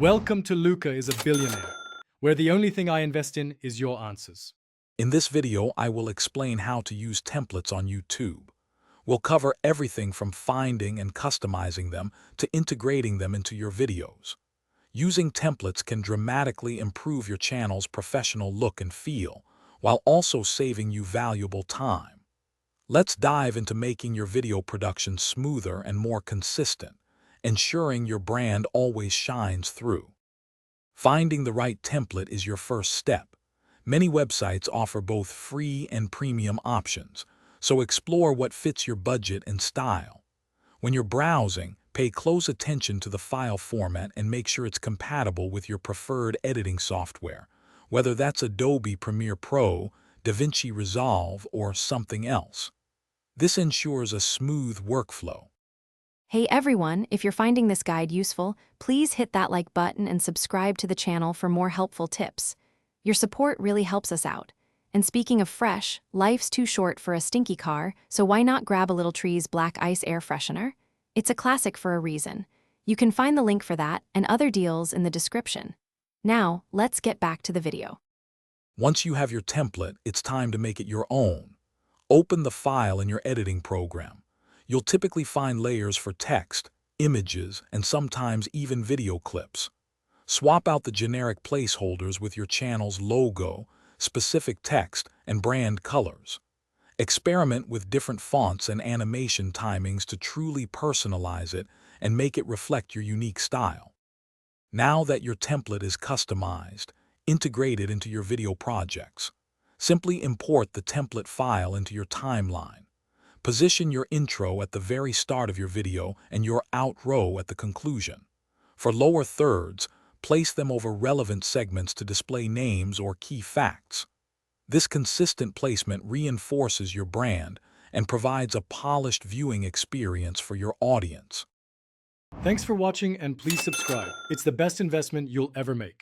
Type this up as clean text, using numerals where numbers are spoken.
Welcome to Luca is a Billionaire, where the only thing I invest in is your answers. In this video, I will explain how to use templates on YouTube. We'll cover everything from finding and customizing them to integrating them into your videos. Using templates can dramatically improve your channel's professional look and feel, while also saving you valuable time. Let's dive into making your video production smoother and more consistent, ensuring your brand always shines through. Finding the right template is your first step. Many websites offer both free and premium options, so explore what fits your budget and style. When you're browsing, pay close attention to the file format and make sure it's compatible with your preferred editing software, whether that's Adobe Premiere Pro, DaVinci Resolve, or something else. This ensures a smooth workflow. Hey everyone, if you're finding this guide useful, please hit that like button and subscribe to the channel for more helpful tips. Your support really helps us out. And speaking of fresh, life's too short for a stinky car, so why not grab a Little Tree's Black Ice Air Freshener? It's a classic for a reason. You can find the link for that and other deals in the description. Now, let's get back to the video. Once you have your template, it's time to make it your own. Open the file in your editing program. You'll typically find layers for text, images, and sometimes even video clips. Swap out the generic placeholders with your channel's logo, specific text, and brand colors. Experiment with different fonts and animation timings to truly personalize it and make it reflect your unique style. Now that your template is customized, integrate it into your video projects. Simply import the template file into your timeline. Position your intro at the very start of your video and your outro at the conclusion. For lower thirds, place them over relevant segments to display names or key facts. This consistent placement reinforces your brand and provides a polished viewing experience for your audience. Thanks for watching and please subscribe. It's the best investment you'll ever make.